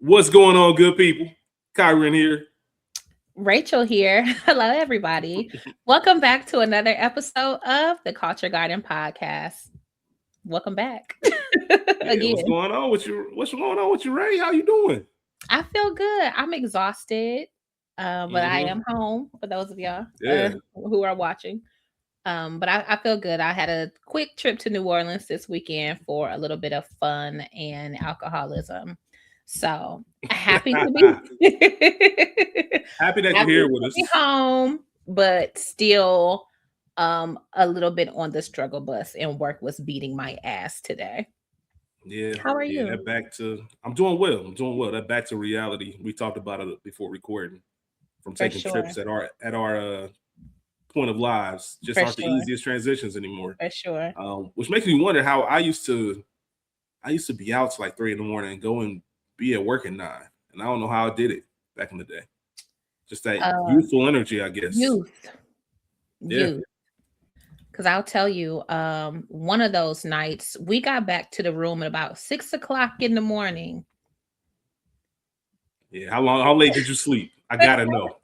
What's going on, good people? Kyron here. Rachel here. Hello, everybody. Welcome back to another episode of the Culture Garden Podcast. Welcome back Hey, what's again. going on with you? What's going on with you, Ray? How you doing? I feel good. I'm exhausted, but I am home for those of y'all Yeah. who are watching. But I feel good. I had a quick trip to New Orleans this weekend for a little bit of fun and alcoholism. So happy to be Happy that happy you're here to with us. be home, but still a little bit on the struggle bus, and work was beating my ass today. Yeah. How are you? I'm doing well. That back to reality. We talked about it before recording. From For taking sure. trips at our point of lives just For aren't the sure. easiest transitions anymore. For sure. Which makes me wonder how I used to be out till like 3 a.m. and go and be at work at 9. And I don't know how I did it back in the day. Just that youthful energy, I guess. Youth. Yeah. Because I'll tell you, one of those nights we got back to the room at about 6 o'clock in the morning. Yeah. How late did you sleep? I gotta know.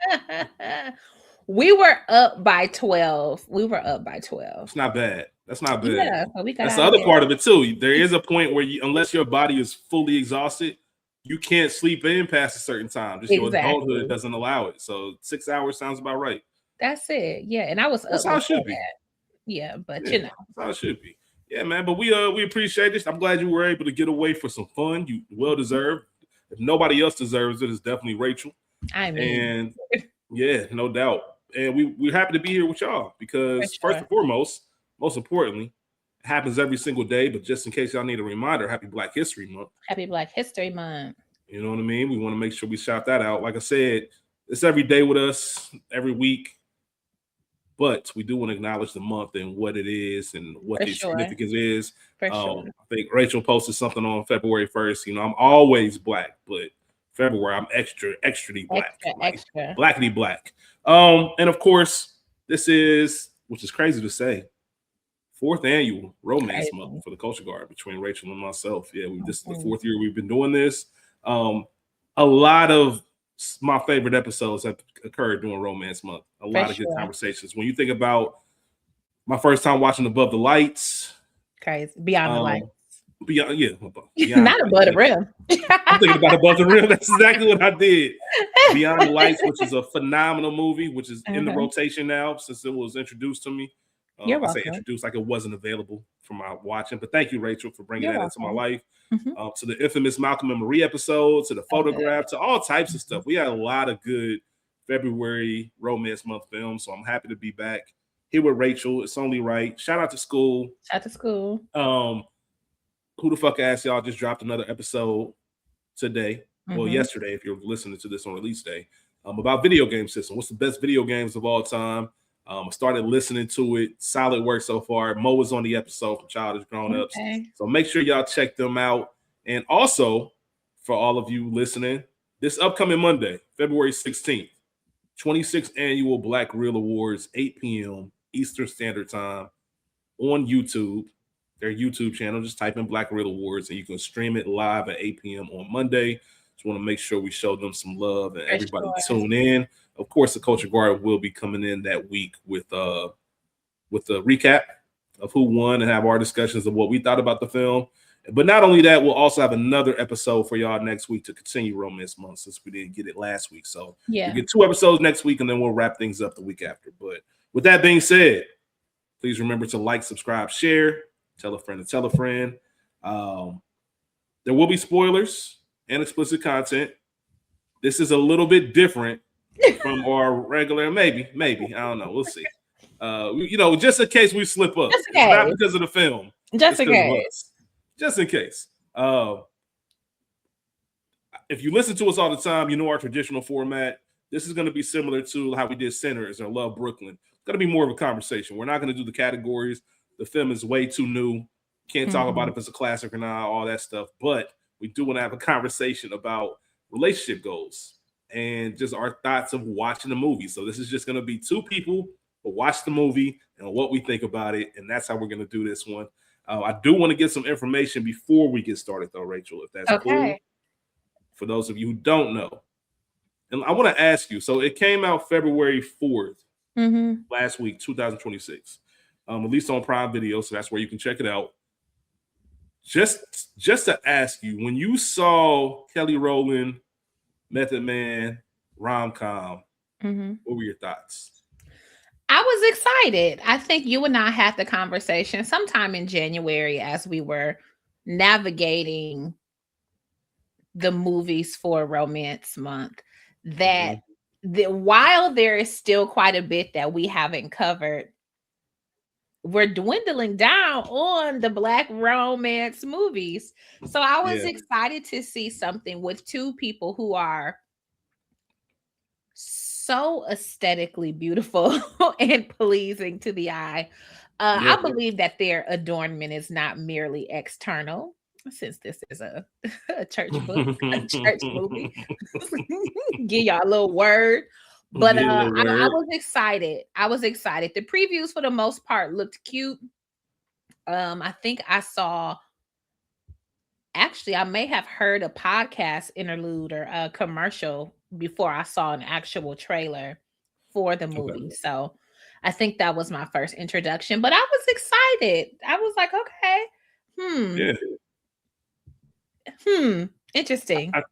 We were up by 12. It's not bad. That's not bad. Yeah, so we got That's out the of other bed. part of it too. There is a point where unless your body is fully exhausted, you can't sleep in past a certain time. Just your adulthood doesn't allow it. So 6 hours sounds about right. That's it. Yeah, and I was up. That's how it should be. Yeah, but That's how it should be. Yeah, man. But we appreciate this. I'm glad you were able to get away for some fun. You well deserved. If nobody else deserves it, it's definitely Rachel. I mean, and yeah, no doubt. And we're happy to be here with y'all because first and foremost, most importantly, it happens every single day. But just in case y'all need a reminder, Happy Black History Month. Happy Black History Month. You know what I mean? We want to make sure we shout that out. Like I said, it's every day with us, every week. But we do want to acknowledge the month and what it is and what the significance is. I think Rachel posted something on February 1st. You know, I'm always black, but February I'm extra black. Extra. Blackity black. And of course, this is, which is crazy to say, 4th annual Romance Month for the Culture Garden between Rachel and myself. Yeah, this is the 4th year we've been doing this. A lot of my favorite episodes have occurred during Romance Month. A lot of good conversations. When you think about my first time watching Above the Lights. Crazy. Beyond the Lights. Beyond Not Above the Rim. I'm thinking about Above the Rim. That's exactly what I did. Beyond the Lights, which is a phenomenal movie, which is in the rotation now since it was introduced to me. I say introduced like it wasn't available for my watching, but thank you, Rachel, for bringing that into my life. To the infamous Malcolm and Marie episode, to the Photograph, to all types of stuff. We had a lot of good February Romance Month films, so I'm happy to be back here with Rachel. It's only right. Shout out to school. Who the fuck asked y'all just dropped another episode today? Well, yesterday, if you're listening to this on release day, about video game system. What's the best video games of all time? I started listening to it. Solid work so far. Mo was on the episode from Childish Grown Ups. So make sure y'all check them out. And also, for all of you listening, this upcoming Monday, February 16th, 26th Annual Black Reel Awards, 8 p.m. Eastern Standard Time on YouTube. Their YouTube channel. Just type in Black Reel Awards and you can stream it live at 8 p.m. on Monday. Just want to make sure we show them some love and everybody tune in. Of course, the Culture Garden will be coming in that week with a recap of who won and have our discussions of what we thought about the film. But not only that, we'll also have another episode for y'all next week to continue Romance Month since we didn't get it last week. So we'll get 2 episodes next week and then we'll wrap things up the week after. But with that being said, please remember to like, subscribe, share, tell a friend to tell a friend. There will be spoilers and explicit content. This is a little bit different from our regular, maybe, I don't know. We'll see. Just in case we slip up. It's not because of the film. Just in case. If you listen to us all the time, you know our traditional format. This is going to be similar to how we did Sinners or Love Brooklyn. It's going to be more of a conversation. We're not going to do the categories. The film is way too new. Can't talk about if it's a classic or not, all that stuff. But we do want to have a conversation about relationship goals and just our thoughts of watching the movie. So this is just going to be 2 people who watch the movie and what we think about it. And that's how we're going to do this one. I do want to get some information before we get started, though, Rachel, if that's cool. for those of you who don't know. And I want to ask you, so it came out February 4th, last week, 2026, released on Prime Video, so that's where you can check it out. Just to ask you, when you saw Kelly Rowland, Method Man, Rom-Com, what were your thoughts? I was excited. I think you and I had the conversation sometime in January as we were navigating the movies for Romance Month, that while there is still quite a bit that we haven't covered, we're dwindling down on the Black romance movies. So I was excited to see something with two people who are so aesthetically beautiful and pleasing to the eye. I believe that their adornment is not merely external, since this is a church book, a church movie. Give y'all a little word. But I was excited. The previews for the most part looked cute. I think I may have heard a podcast interlude or a commercial before I saw an actual trailer for the movie. Okay. So I think that was my first introduction, but I was excited. I was like, okay, interesting. I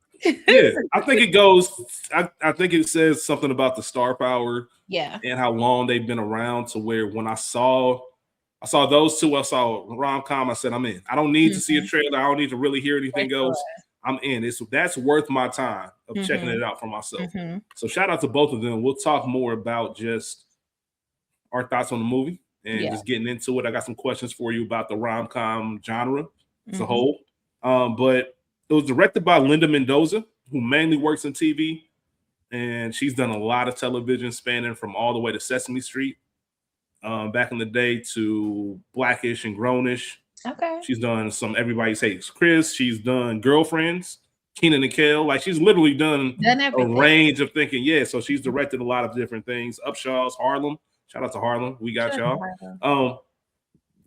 think it goes. I think it says something about the star power, and how long they've been around. To where when I saw those two, I saw Rom-Com. I said, I'm in. I don't need to see a trailer. I don't need to really hear anything else. I'm in. That's worth my time of checking it out for myself. So shout out to both of them. We'll talk more about just our thoughts on the movie and just getting into it. I got some questions for you about the rom-com genre as a whole. But it was directed by Linda Mendoza, who mainly works in TV, and she's done a lot of television, spanning from all the way to Sesame Street, back in the day, to Blackish and Grownish. Okay. She's done some Everybody Hates Chris. She's done Girlfriends, Kenan and Kel. Like, she's literally done a range of thinking. Yeah, so she's directed a lot of different things. Upshaw's, Harlem. Shout out to Harlem. We got y'all.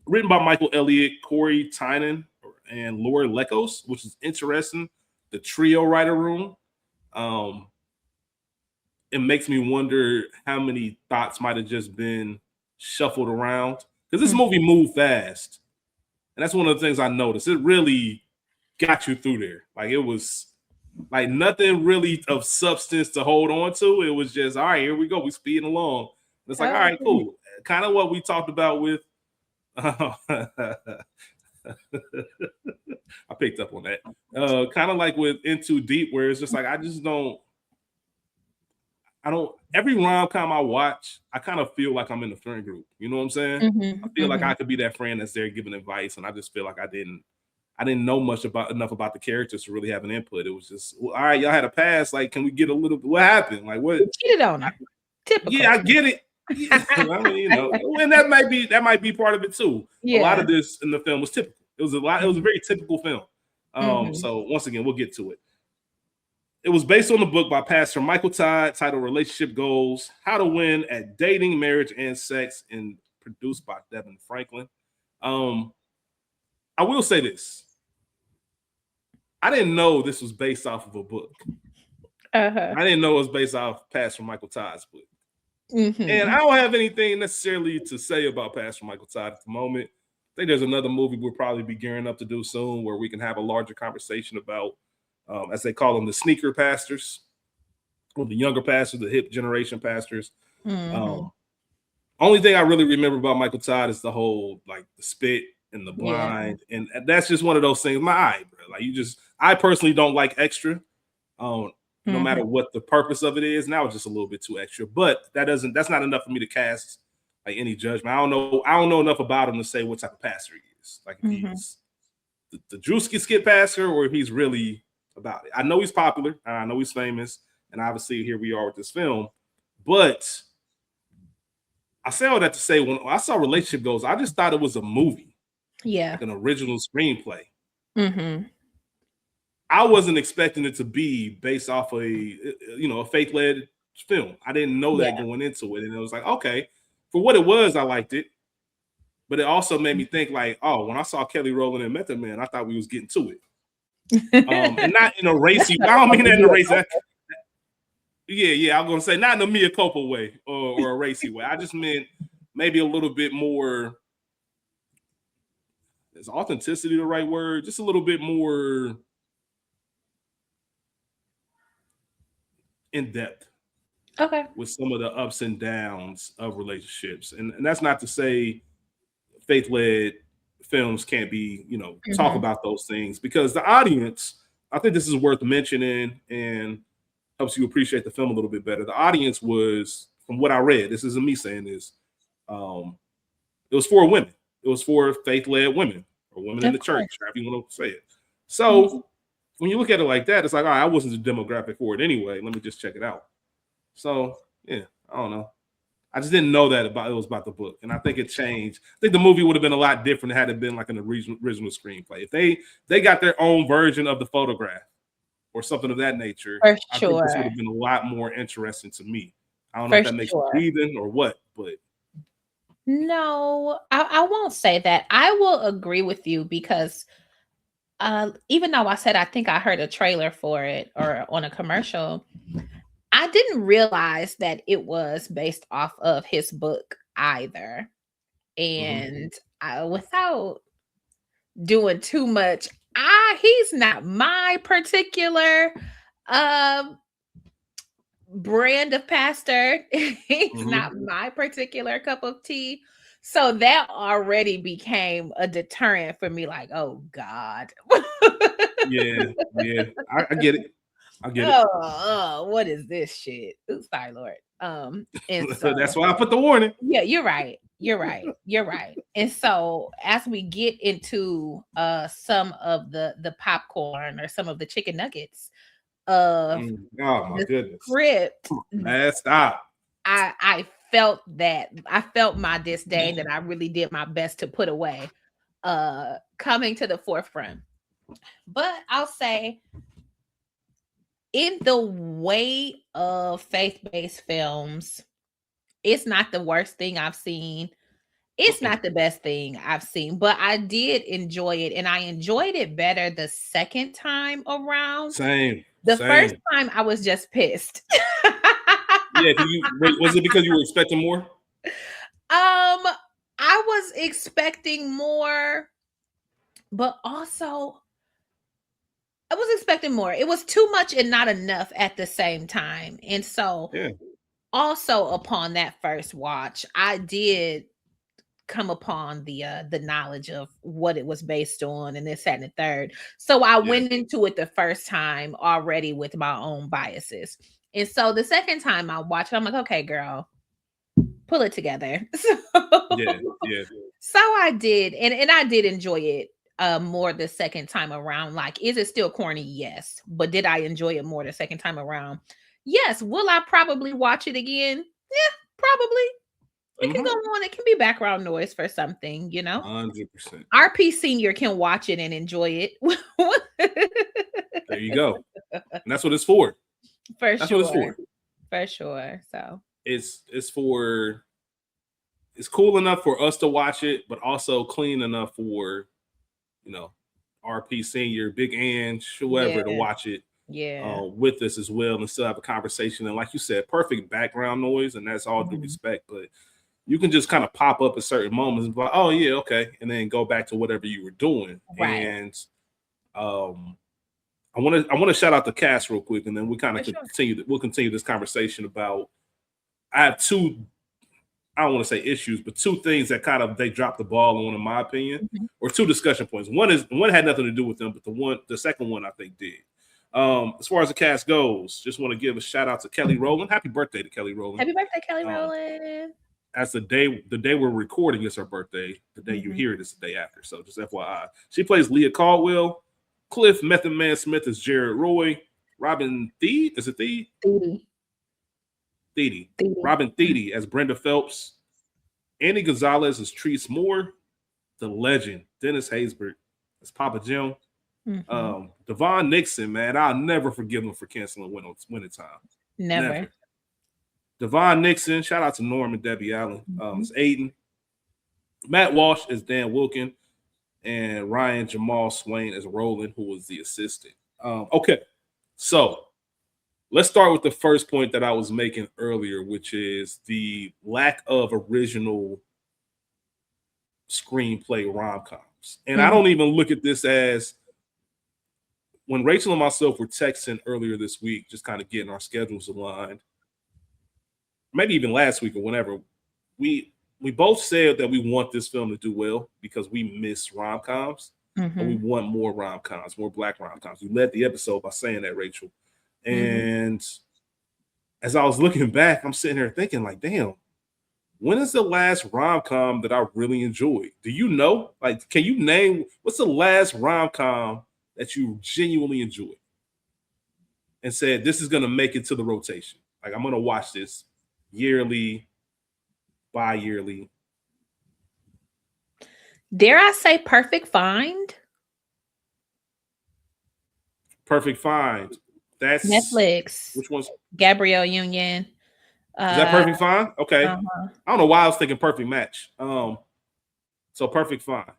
Written by Michael Elliott, Corey Tynan, and Laura Lekos, which is interesting. The trio writer room. It makes me wonder how many thoughts might have just been shuffled around, because this movie moved fast. And that's one of the things I noticed. It really got you through there. Like, it was like nothing really of substance to hold on to. It was just, all right, here we go. We speeding along. And it's like, all right, cool. Kind of what we talked about with I picked up on that. Kind of like with In Too Deep, where it's just like, I don't every rom-com I watch, I kind of feel like I'm in the friend group. You know what I'm saying? I feel like I could be that friend that's there giving advice, and I just feel like I didn't know enough about the characters to really have an input. It was just, well, all right, y'all had a pass. Like, can we get a little? What happened? Like, what? Cheated on her. Typical. Yeah, I get it. Yeah. I mean, you know, and that might be part of it too. A lot of this in the film was typical. It was a very typical film. So once again, we'll get to it. It was based on the book by Pastor Michael Todd, titled Relationship Goals: How to Win at Dating, Marriage, and Sex, and produced by Devin Franklin. I will say this. I didn't know this was based off of a book. I didn't know it was based off Pastor Michael Todd's book. And I don't have anything necessarily to say about Pastor Michael Todd at the moment. I think there's another movie we'll probably be gearing up to do soon, where we can have a larger conversation about, as they call them, the sneaker pastors, or the younger pastors, the hip generation pastors. Only thing I really remember about Michael Todd is the whole, like, the spit and the blind, and that's just one of those things. My eye, bro. Like, I personally don't like extra, no matter what the purpose of it is. Now it's just a little bit too extra, but that's not enough for me to cast like any judgment. I don't know enough about him to say what type of pastor he is. Like, if he's the Drewski skit pastor, or if he's really about it. I know he's popular, and I know he's famous, and obviously here we are with this film. But I say all that to say, when I saw Relationship Goals, I just thought it was a movie. Like an original screenplay. I wasn't expecting it to be based off a faith-led film. I didn't know that going into it. And it was like, okay, for what it was, I liked it. But it also made me think, like, oh, when I saw Kelly Rowland and Method Man, I thought we was getting to it. And not in a racy. I don't mean that in a racy. Yeah. I'm gonna say not in a mea culpa way or a racy way. I just meant maybe a little bit more. Is authenticity the right word? Just a little bit more in depth. Okay. With some of the ups and downs of relationships, and that's not to say faith-led films can't be, talk about those things, because the audience, I think this is worth mentioning and helps you appreciate the film a little bit better. The audience was, from what I read, this isn't me saying this, it was for women. It was for faith-led women or women in the church, however you want to say it. So when you look at it like that, it's like, all right, I wasn't the demographic for it anyway. Let me just check it out. So yeah, I don't know. I just didn't know that it was about the book, and I think it changed. I think the movie would have been a lot different had it been like an original screenplay. If they got their own version of the photograph or something of that nature, For I sure. think this would have been a lot more interesting to me. I don't know if that makes me breathing or what, but no, I won't say that. I will agree with you because even though I said I think I heard a trailer for it or on a commercial, I didn't realize that it was based off of his book either. And without doing too much, he's not my particular brand of pastor. He's not my particular cup of tea. So that already became a deterrent for me, like, oh God. yeah. I get it. Oh, what is this shit? Oops, sorry, Lord. And so that's why I put the warning. Yeah, you're right. And so as we get into some of the popcorn or some of the chicken nuggets of oh my goodness script, stop. I felt that. I felt my disdain that I really did my best to put away coming to the forefront. But I'll say, in the way of faith-based films, it's not the worst thing I've seen. It's not the best thing I've seen, but I did enjoy it, and I enjoyed it better the second time around. Same. First time I was just pissed. Yeah, was it because you were expecting more? I was expecting more, but also I was expecting more. It was too much and not enough at the same time. And so also upon that first watch, I did come upon the knowledge of what it was based on and this, that, and the third. So I went into it the first time already with my own biases. And so the second time I watched it, I'm like, okay, girl, pull it together. So I did, and I did enjoy it more the second time around. Like, is it still corny? Yes. But did I enjoy it more the second time around? Yes. Will I probably watch it again? Yeah, probably. It can go on. It can be background noise for something, 100%. RP Senior can watch it and enjoy it. There you go. And that's what it's for. That's what it's for. For sure. So it's cool enough for us to watch it, but also clean enough for, RP Senior, Big Ange, whoever to watch it with us as well, and still have a conversation. And like you said, perfect background noise, and that's all due respect, but you can just kind of pop up at certain moments and be like, oh yeah, okay, and then go back to whatever you were doing. Right. And I want to shout out the cast real quick, and then we kind of we'll continue this conversation about. I have two, I don't want to say issues, but two things that kind of they dropped the ball on, in my opinion, or two discussion points. One had nothing to do with them, but the second one I think did. As far as the cast goes, just want to give a shout out to Kelly Rowland. Happy birthday to Kelly Rowland. Happy birthday, Kelly Rowland. That's the day we're recording is her birthday. The day you hear it is the day after. So just FYI. She plays Leah Caldwell. Cliff Method Man Smith is Jared Roy. Robin Thede, is it Thede? Thede. Robin Thede as Brenda Phelps. Annie Gonzalez as Treese Moore. The legend, Dennis Haysbert as Papa Jim. Devon Nixon, man, I'll never forgive him for canceling Winning Time. Never. Devon Nixon, shout out to Norm and Debbie Allen. It's Aiden. Matt Walsh is Dan Wilkin. and Ryan Jamal Swain as Roland, who was the assistant. Okay, so let's start with the first point that I was making earlier, which is the lack of original screenplay rom-coms. And I don't even look at this as, when Rachel and myself were texting earlier this week, just kind of getting our schedules aligned, maybe even last week or whenever, we both said that we want this film to do well because we miss rom-coms, and we want more rom-coms, more Black rom-coms. We led the episode by saying that, Rachel. And as I was looking back, I'm sitting here thinking, like, damn, when is the last rom-com that I really enjoyed? Do you know? Like, can you name, what's the last rom-com that you genuinely enjoyed and said, this is going to make it to the rotation? Like, I'm going to watch this yearly, bi-yearly. Dare I say Perfect Find? Perfect Find. That's Netflix. Which one's? Gabrielle Union. Is that Perfect Find? Okay. I don't know why I was thinking Perfect Match. So Perfect Find.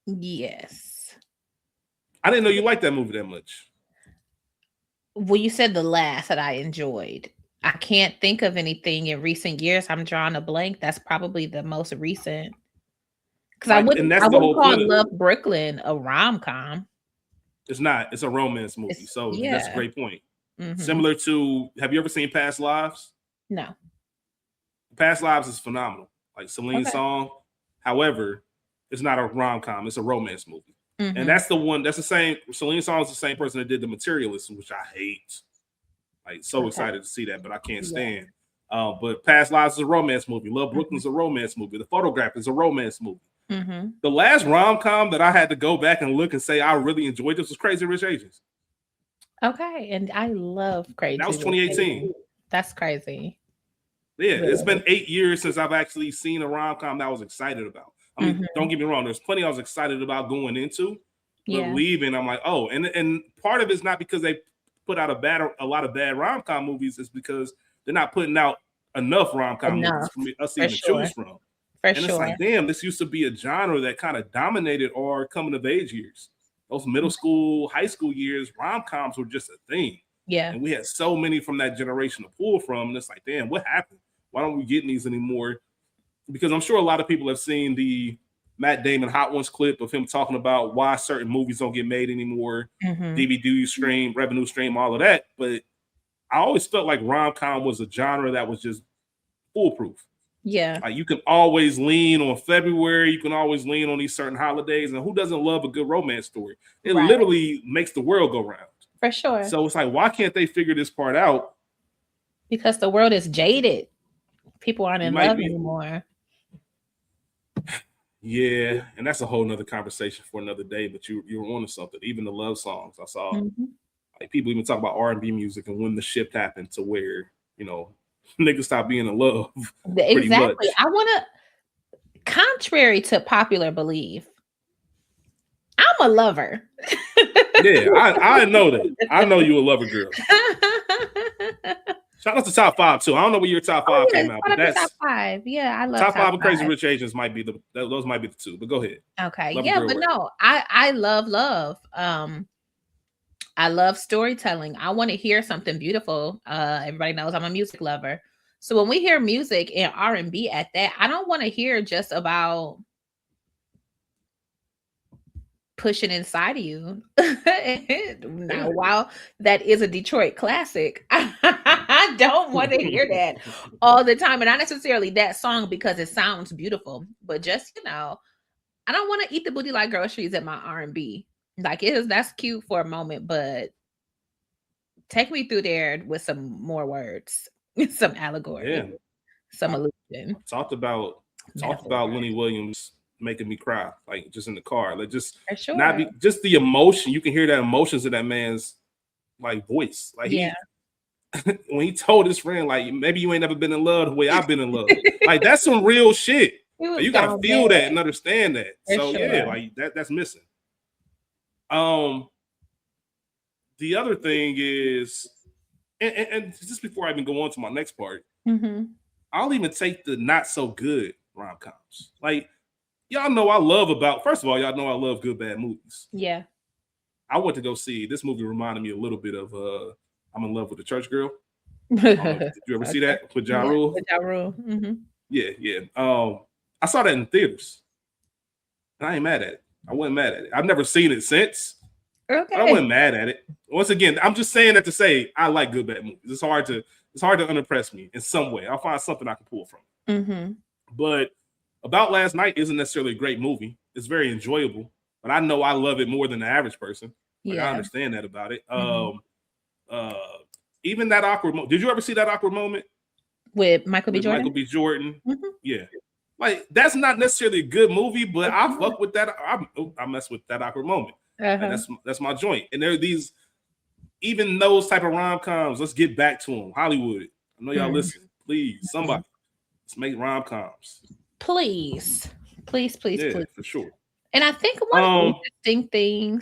Yes. I didn't know you liked that movie that much. Well, you said the last that I enjoyed. I can't think of anything in recent years. I'm drawing a blank. That's probably the most recent. Because I wouldn't call Love Brooklyn a rom-com. It's not. It's a romance movie. That's a great point. Similar to, have you ever seen Past Lives? No. Past Lives is phenomenal. Like Celine's song. However, it's not a rom-com. It's a romance movie. And that's the one, that's the same, Celine Song is the same person that did The Materialist, which I hate. Like, so excited to see that, but I can't stand. But Past Lives is a romance movie. Love Brooklyn is a romance movie. The Photograph is a romance movie. The last rom-com that I had to go back and look and say I really enjoyed this was Crazy Rich Asians. Okay, and I love Crazy. That was 2018. That's crazy. Yeah, it's been 8 years since I've actually seen a rom-com that I was excited about. I mean, don't get me wrong, there's plenty I was excited about going into, but leaving, I'm like, oh, and part of it's not because they put out a lot of bad rom-com movies, it's because they're not putting out enough rom-com movies for us to even choose from. It's like, damn, this used to be a genre that kind of dominated our coming of age years. Those middle school, high school years, rom-coms were just a thing. Yeah. And we had so many from that generation to pull from. And it's like, damn, what happened? Why don't we get these anymore? Because I'm sure a lot of people have seen the Matt Damon Hot Ones clip of him talking about why certain movies don't get made anymore, DVD stream, revenue stream, all of that. But I always felt like rom-com was a genre that was just foolproof. Yeah. Like, you can always lean on February. You can always lean on these certain holidays. And who doesn't love a good romance story? It literally makes the world go round. For sure. So it's like, why can't they figure this part out? Because the world is jaded. People aren't in love anymore. Yeah, and that's a whole nother conversation for another day. But you were on to something. Even the love songs I saw, like, people even talk about R&B music and when the shift happened to where, you know, niggas stop being in love. Exactly. I want to, contrary to popular belief, I'm a lover. Yeah, I know that. I know you a lover girl. Shout out to Top 5 too. I don't know where your Top 5 came out, but that's Top 5. Yeah, I love Top 5 and Crazy Rich Asians might be those might be the two. But go ahead. Okay. Yeah, but no, I love love. I love storytelling. I want to hear something beautiful. Everybody knows I'm a music lover. So when we hear music and R&B at that, I don't want to hear just about pushing inside of you. Now, while that is a Detroit classic, I don't want to hear that all the time. And not necessarily that song because it sounds beautiful, but just, you know, I don't want to eat the booty like groceries at my R&B. Like, that's cute for a moment, but take me through there with some more words, some allegory, some illusion. Talked about Lenny Williams making me cry, like, just in the car, like, just not be just the emotion. You can hear that emotions in that man's, like, voice. Like, when he told his friend, like, maybe you ain't never been in love the way I've been in love. Like, that's some real shit. Like, you gotta feel that and understand that. Yeah, like that's missing. The other thing is, and just before I even go on to my next part, I'll even take the not so good rom-coms. Like, y'all know first of all, y'all know I love good bad movies. Yeah. I went to go see this movie. Reminded me a little bit of I'm in Love with the Church Girl. Did you ever see that with Ja Rule? With Ja Rule. Mm-hmm. Yeah. I saw that in theaters, and I ain't mad at it. I wasn't mad at it. I've never seen it since. Okay. I wasn't mad at it. Once again, I'm just saying that to say I like good bad movies. It's hard to unimpress me in some way. I'll find something I can pull from. Mm-hmm. But About Last Night isn't necessarily a great movie. It's very enjoyable, but I know I love it more than the average person. Like, I understand that about it. Even that awkward moment. Did you ever see that awkward moment with Michael B. Jordan? Michael B. Jordan. Mm-hmm. Yeah. Like, that's not necessarily a good movie, but I fuck with that. I mess with that awkward moment. And that's my joint. And there are these, even those type of rom-coms. Let's get back to them. Hollywood. I know y'all listen. Please, somebody, let's make rom-coms. Please, for sure. And I think one interesting thing,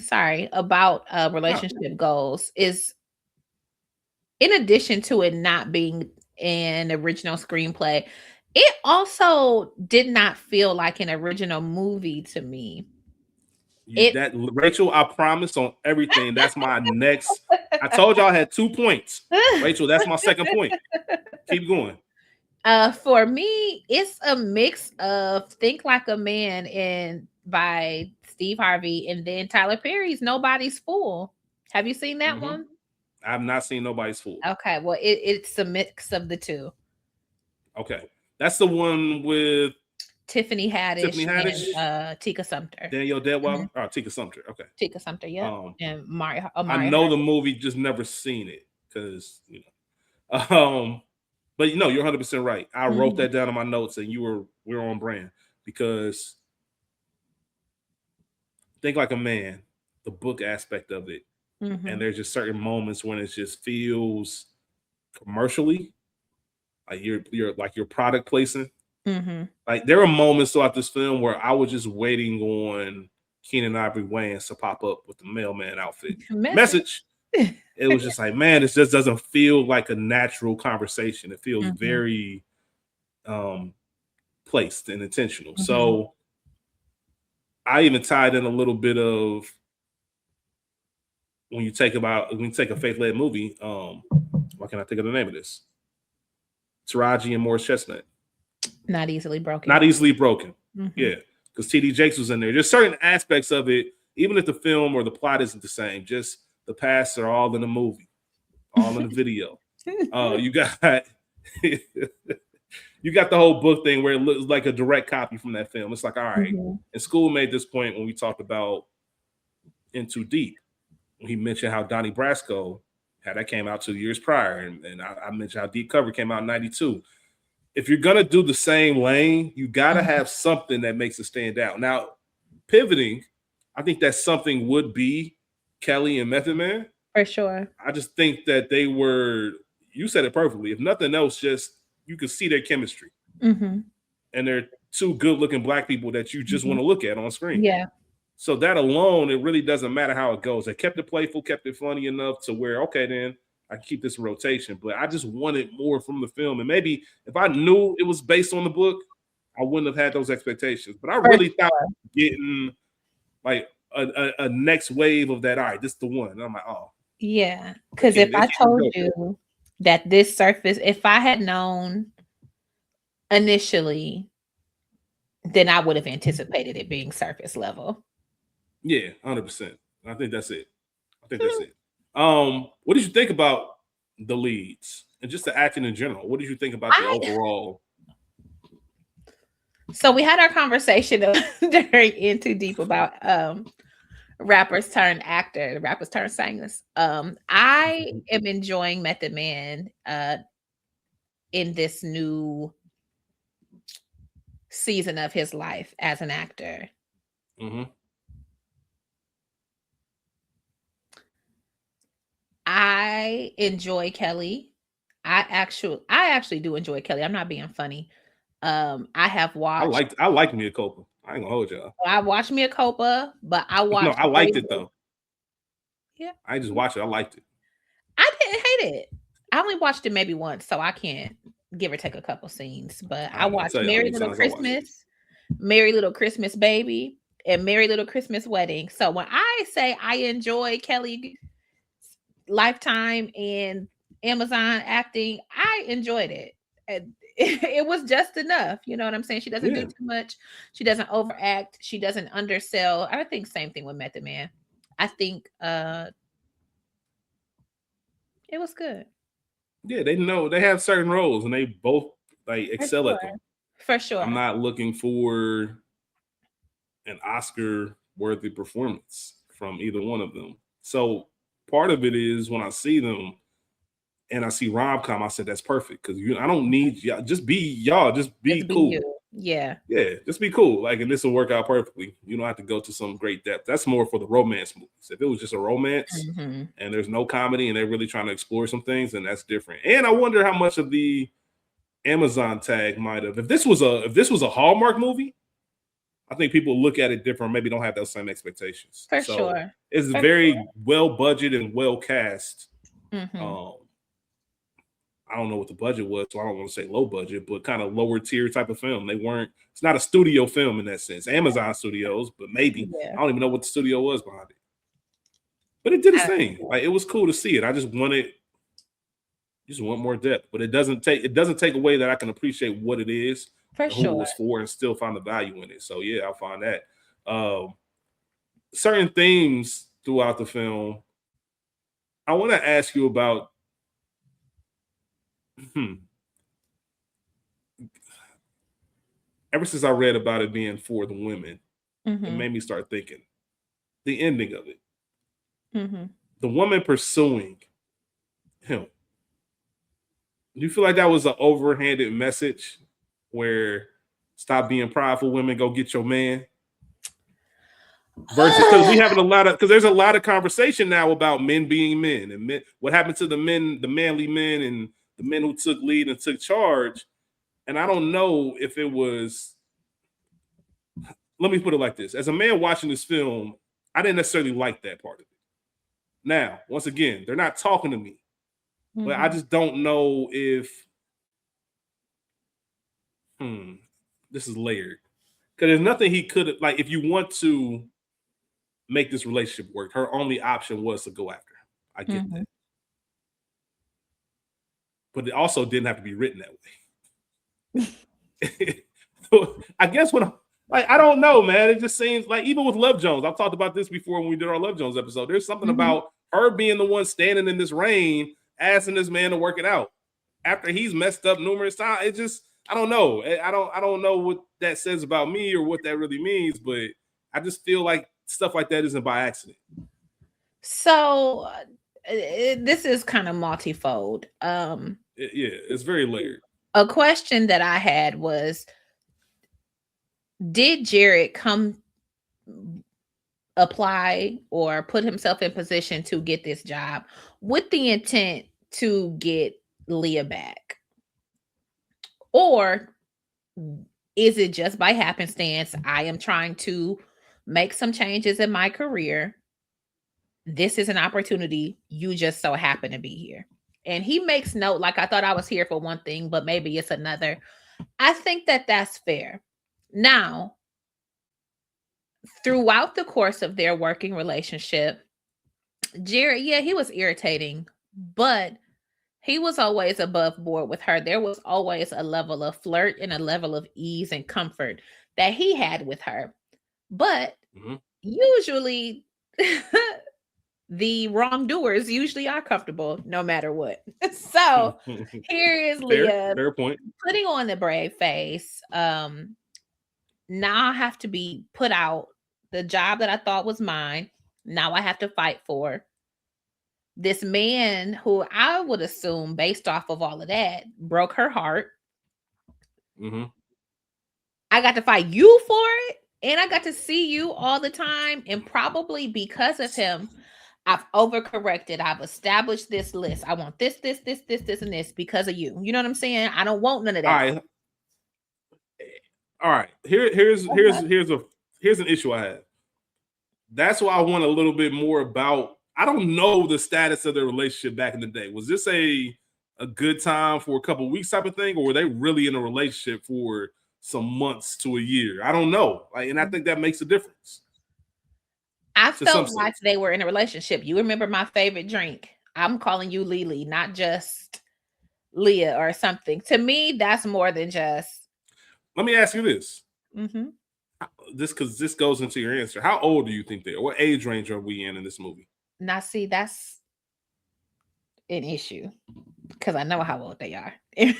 about relationship goals is, in addition to it not being an original screenplay, it also did not feel like an original movie to me. Rachel, I promise on everything. That's my next. I told y'all I had 2 points. Rachel, that's my second point. Keep going. For me, it's a mix of Think Like a Man and by Steve Harvey, and then Tyler Perry's Nobody's Fool. Have you seen that one? I've not seen Nobody's Fool. Okay, well, it's a mix of the two. Okay, that's the one with Tiffany Haddish. And Tika Sumpter. Danielle Deadweiler? Oh, Tika Sumpter. Okay. Tika Sumpter, yeah. And Mario. I know the movie, just never seen it because, but you're 100% right. I wrote that down in my notes, and we're on brand because Think Like a Man, the book aspect of it, and there's just certain moments when it just feels commercially like you're product placing. Like, there are moments throughout this film where I was just waiting on Keenen Ivory Wayans to pop up with the mailman outfit. Message. It was just like, man, it just doesn't feel like a natural conversation. It feels very placed and intentional. So I even tied in a little bit of when you take a faith-led movie. Why can't I think of the name of this? Taraji and Morris Chestnut. Not Easily Broken. Yeah, because T.D. Jakes was in there. There's certain aspects of it, even if the film or the plot isn't the same, just the pasts are all in the movie, all in the video. You got the whole book thing where it looks like a direct copy from that film. It's like, all right. And School made this point when we talked about In Too Deep, when he mentioned how Donnie Brasco, how that came out 2 years prior, and I mentioned how Deep Cover came out in 92. If you're gonna do the same lane, you gotta have something that makes it stand out. Now, pivoting, I think that something would be Kelly and Method Man. For sure. I just think that they were, you said it perfectly. If nothing else, just you could see their chemistry. And they're two good-looking Black people that you just want to look at on screen. Yeah. So that alone, it really doesn't matter how it goes. They kept it playful, kept it funny enough to where, okay, then I can keep this in rotation. But I just wanted more from the film. And maybe if I knew it was based on the book, I wouldn't have had those expectations. But I really thought getting like a next wave of that. All right, this is the one. And I'm like, oh. Yeah. Because if I told you that this surface, if I had known initially, then I would have anticipated it being surface level. Yeah, 100%. I think that's it. What did you think about the leads and just the acting in general? What did you think about the overall? So we had our conversation during In Too Deep about rappers turn actor, rappers turn singers. I am enjoying Method Man in this new season of his life as an actor. I enjoy Kelly. I actually do enjoy Kelly. I'm not being funny. I have watched. I like Mia Copa. I ain't gonna hold y'all. I watched Mia Copa, but I watched. No, I liked it though. Yeah, I just watched it. I liked it. I didn't hate it. I only watched it maybe once, so I can't give or take a couple scenes. But I watched Merry Little Christmas. Merry Little Christmas Baby and Merry Little Christmas Wedding. So when I say I enjoy Kelly Lifetime and Amazon acting, I enjoyed it. And it was just enough. You know what I'm saying? She doesn't do too much. She doesn't overact. She doesn't undersell. I think same thing with Method Man. I think it was good. Yeah, they know they have certain roles and they both like excel at them. For sure. I'm not looking for an Oscar worthy performance from either one of them. So part of it is when I see them and I see Rom-Com, I said that's perfect because I don't need y'all. Just be y'all. Just be cool. You. Yeah. Yeah. Just be cool. Like, and this will work out perfectly. You don't have to go to some great depth. That's more for the romance movies. If it was just a romance and there's no comedy and they're really trying to explore some things, then that's different. And I wonder how much of the Amazon tag might have. If this was a Hallmark movie, I think people look at it different. Maybe don't have those same expectations. For sure. It's very well budgeted and well cast. I don't know what the budget was, so I don't want to say low budget, but kind of lower tier type of film. It's not a studio film in that sense. Amazon Studios, but maybe. I don't even know what the studio was behind it. But it did its thing. Like, it was cool to see it. I just want more depth. But it doesn't take away that I can appreciate what it is, who it was for, and still find the value in it. So yeah, I'll find that. Certain themes throughout the film, I want to ask you about. Ever since I read about it being for the women, it made me start thinking the ending of it. The woman pursuing him. Do you feel like that was an overhanded message where stop being prideful, women, go get your man? Versus because there's a lot of conversation now about men being men and men, what happened to the manly men and the men who took lead and took charge. And I don't know if it was, let me put it like this. As a man watching this film, I didn't necessarily like that part of it. Now, once again, they're not talking to me, but I just don't know if, this is layered. Because there's nothing he could have, like, if you want to make this relationship work, her only option was to go after him. I get that. But it also didn't have to be written that way. So I guess I don't know, man. It just seems like, even with Love Jones, I've talked about this before when we did our Love Jones episode. There's something about her being the one standing in this rain, asking this man to work it out after he's messed up numerous times. It just, I don't know. I don't know what that says about me or what that really means, but I just feel like stuff like that isn't by accident. So this is kind of multifold. It's very layered. A question that I had was, did Jared apply or put himself in position to get this job with the intent to get Leah back? Or is it just by happenstance? I am trying to make some changes in my career. This is an opportunity. You just so happen to be here. And he makes note, like, I thought I was here for one thing, but maybe it's another. I think that that's fair. Now, throughout the course of their working relationship, Jared, he was irritating, but he was always above board with her. There was always a level of flirt and a level of ease and comfort that he had with her. But usually the wrongdoers usually are comfortable no matter what. So here is Leah fair point. Putting on the brave face. Now I have to be put out. The job that I thought was mine, now I have to fight for. This man who I would assume, based off of all of that, broke her heart. I got to fight you for it, and I got to see you all the time. And probably because of him, I've overcorrected. I've established this list. I want this, and this because of you. You know what I'm saying? I don't want none of that. All right. Here's an issue I have. That's why I want a little bit more about. I don't know the status of their relationship back in the day. Was this a good time for a couple of weeks type of thing, or were they really in a relationship for some months to a year. I don't know. Like, and I think that makes a difference. I felt like they were in a relationship. You remember my favorite drink. I'm calling you Lily, not just Leah or something. To me, that's more than just. Let me ask you this. Mm-hmm. Because this goes into your answer. How old do you think they are? What age range are we in this movie? Now, see, that's an issue because I know how old they are. Yeah,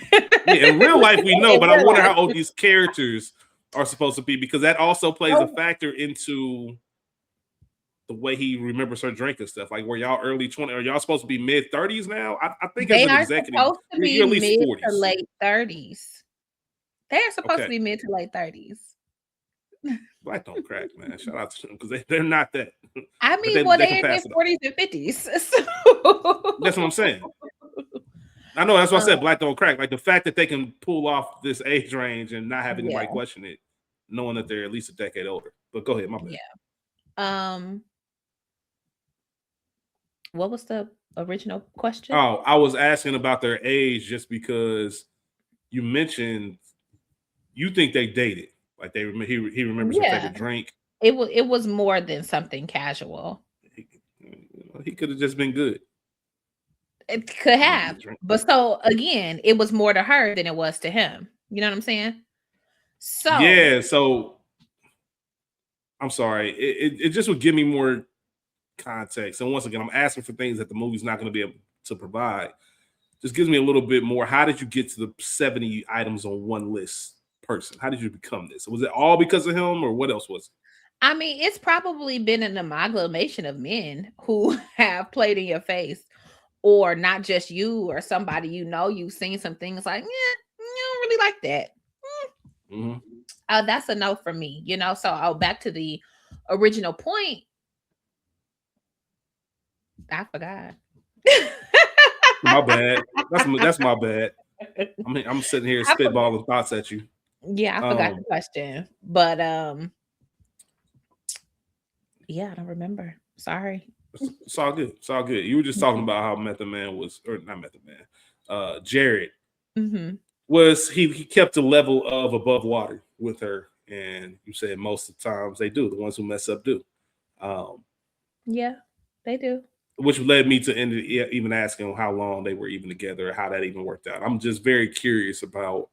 in real life we know, but I wonder how old these characters are supposed to be, because that also plays a factor into the way he remembers her drinking stuff. Like, were y'all early 20s? Are y'all supposed to be mid 30s now? I think they as an are executive, supposed to be you're at least mid 40s. to late 30s. They are supposed to be mid to late 30s. Black don't crack, man. Shout out to them, because they're not that. I mean, they're in their 40s and 50s. So. That's what I'm saying. I know, that's why I said black don't crack. Like, the fact that they can pull off this age range and not have anybody question it, knowing that they're at least a decade older. But go ahead, my bad. Yeah. What was the original question? Oh, I was asking about their age just because you mentioned you think they dated. Like, he remembers her favorite drink. It was more than something casual. He could have just been good. It could have, but so again, it was more to her than it was to him. You know what I'm saying? So yeah. So I'm sorry. It just would give me more context. And once again, I'm asking for things that the movie's not going to be able to provide. Just gives me a little bit more. How did you get to the 70 items on one list person? How did you become this? Was it all because of him, or what else was it? I mean, it's probably been an amalgamation of men who have played in your face, or not just you or somebody you've seen some things like, you don't really like that. That's a no for me, So back to the original point. I forgot. My bad. That's my bad. I mean, I'm sitting here spitballing thoughts at you. Yeah, I forgot the question, but yeah, I don't remember. Sorry. It's all good. It's all good. You were just talking about how Method Man was, or not Method Man, Jared was he kept the level of above water with her, and you said most of the times they do. The ones who mess up do. Yeah, they do. Which led me to even asking how long they were even together, or how that even worked out. I'm just very curious about.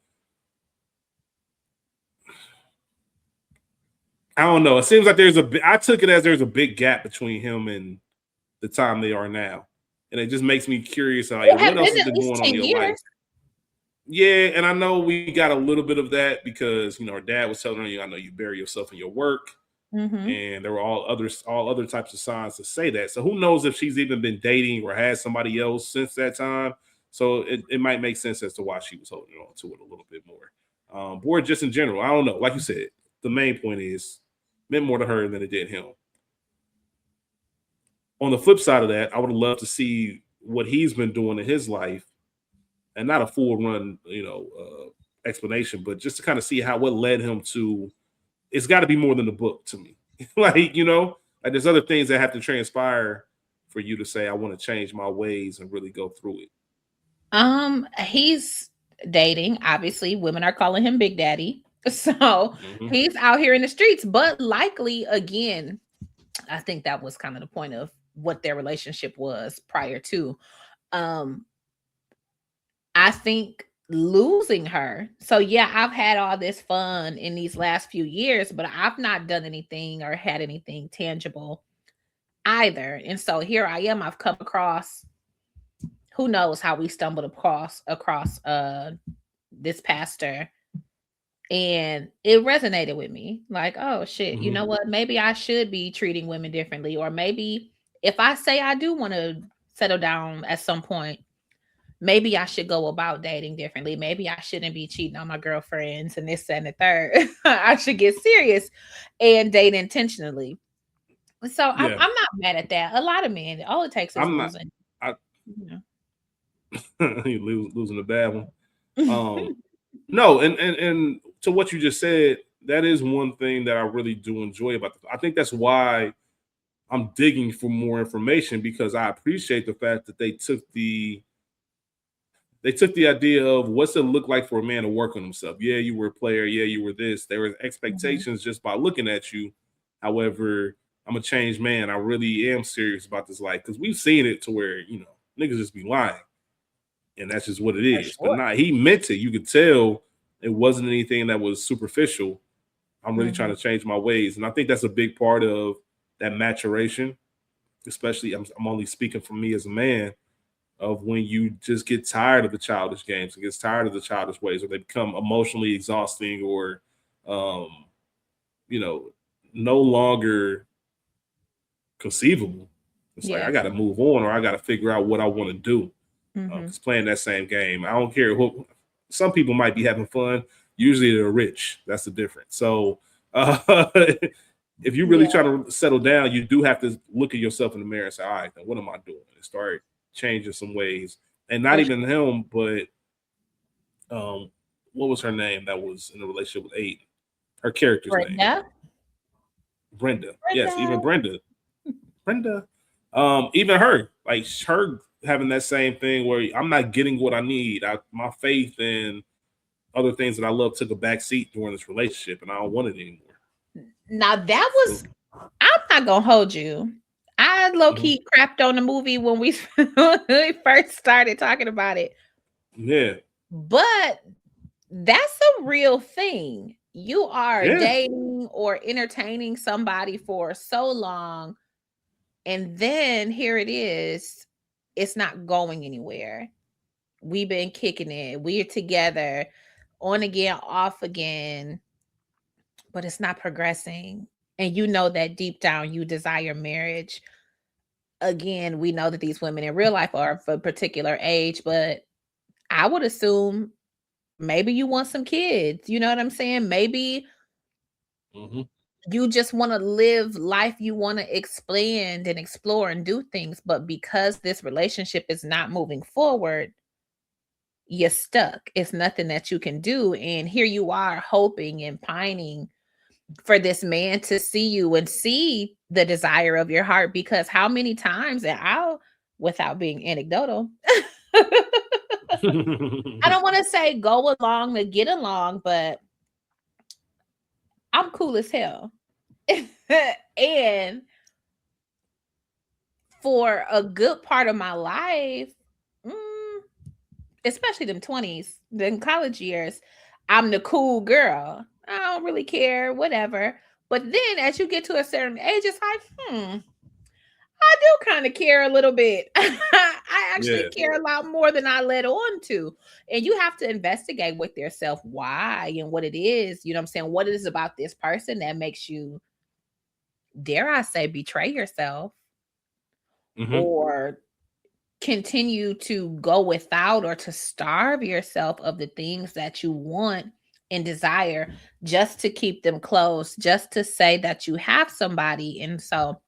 I don't know. It seems like I took it as there's a big gap between him and the time they are now. And it just makes me curious. Like, what else has been going on in your life? Yeah, and I know we got a little bit of that because, our dad was telling you, I know you bury yourself in your work. And there were all other types of signs to say that. So who knows if she's even been dating or had somebody else since that time. So it might make sense as to why she was holding on to it a little bit more. Or just in general, I don't know. Like you said, the main point is meant more to her than it did him. On the flip side of that, I would love to see what he's been doing in his life, and not a full run, explanation, but just to kind of see what led him to. It's got to be more than the book to me. like there's other things that have to transpire for you to say, I want to change my ways and really go through it. He's dating. Obviously, women are calling him Big Daddy. So he's out here in the streets, but likely, again, I think that was kind of the point of what their relationship was prior to. I think losing her. So yeah, I've had all this fun in these last few years, but I've not done anything or had anything tangible either. And so here I am. I've come across, who knows how we stumbled across this pastor, and it resonated with me. Like, oh shit, you know what? Maybe I should be treating women differently, or maybe if I say I do want to settle down at some point, maybe I should go about dating differently. Maybe I shouldn't be cheating on my girlfriends and this and the third. I should get serious and date intentionally. So I'm not mad at that. A lot of men, all it takes is losing. Losing a bad one. No, and to what you just said, that is one thing that I really do enjoy about I think that's why I'm digging for more information, because I appreciate the fact that they took the they took the idea of what's it look like for a man to work on himself. Yeah, you were a player. Yeah, you were this. There were expectations just by looking at you. However, I'm a changed man. I really am serious about this life because we've seen it to where, niggas just be lying. And that's just what it is. sure. But he meant it. You could tell it wasn't anything that was superficial. I'm really trying to change my ways. And I think that's a big part of that maturation, especially I'm only speaking for me as a man, of when you just get tired of the childish games and gets tired of the childish ways, or they become emotionally exhausting, or no longer conceivable. It's like I got to move on, or I got to figure out what I want to do. Because playing that same game, I don't care who. Some people might be having fun. Usually they're rich. That's the difference. So if you really try to settle down, you do have to look at yourself in the mirror and say, all right, then what am I doing? And start changing some ways. And not even him, but what was her name that was in a relationship with Aiden? Her character's name. Brenda. Yes, even Brenda. Even her, like her having that same thing where I'm not getting what I need. My faith and other things that I love took a back seat during this relationship, and I don't want it anymore. Now that was, I'm not gonna hold you. I low-key crapped on the movie when we first started talking about it. Yeah. But that's a real thing. You are dating or entertaining somebody for so long, and then here it is. It's not going anywhere. We've been kicking it. We're together, on again, off again, but it's not progressing. And you know that deep down you desire marriage. Again, we know that these women in real life are of a particular age, but I would assume maybe you want some kids. You know what I'm saying? Maybe you just want to live life. You want to expand and explore and do things. But because this relationship is not moving forward, you're stuck. It's nothing that you can do. And here you are hoping and pining for this man to see you and see the desire of your heart. Because how many times, and I'll, without being anecdotal, I don't want to say go along to get along, but I'm cool as hell. And for a good part of my life, especially them 20s, them college years, I'm the cool girl. I don't really care, whatever. But then as you get to a certain age, it's like, I do kind of care a little bit. I actually care a lot more than I let on to. And you have to investigate with yourself why and what it is. You know what I'm saying? What it is about this person that makes you, dare I say, betray yourself or continue to go without, or to starve yourself of the things that you want and desire just to keep them close, just to say that you have somebody. And so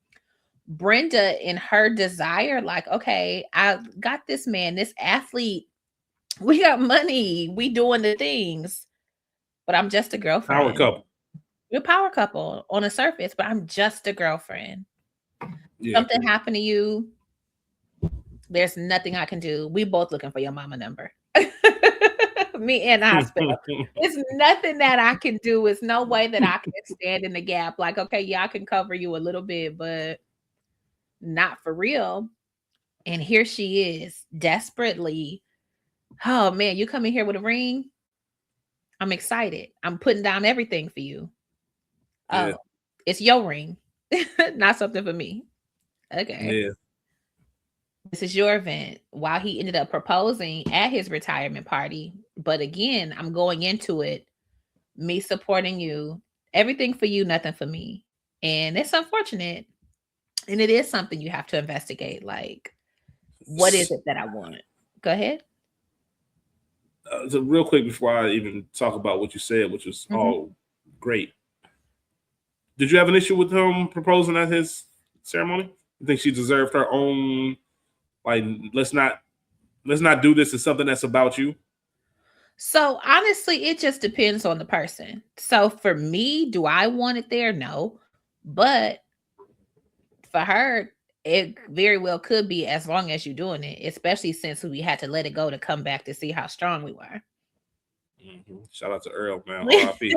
Brenda, in her desire, like, okay, I got this man, this athlete, we got money, we doing the things, but I'm just a girlfriend. Power couple. We're a power couple on the surface, but I'm just a girlfriend. Something happened to you, there's nothing I can do. We both looking for your mama number. Me and the hospital. It's nothing that I can do. It's no way that I can stand in the gap. Like, okay, yeah, I can cover you a little bit, but not for real. And here she is, desperately. Oh man, you coming here with a ring? I'm excited. I'm putting down everything for you. Oh, it's your ring, not something for me. Okay. This is your event. While he ended up proposing at his retirement party. But again, I'm going into it, me supporting you, everything for you, nothing for me. And it's unfortunate. And it is something you have to investigate. Like, what is it that I want? Go ahead. So real quick before I even talk about what you said, which was all great. Did you have an issue with him proposing at his ceremony? You think she deserved her own? Like, let's not do this as something that's about you. So honestly, it just depends on the person. So for me, do I want it there? No. But for her, it very well could be, as long as you're doing it, especially since we had to let it go to come back to see how strong we were. Shout out to Earl, man. R.I.P.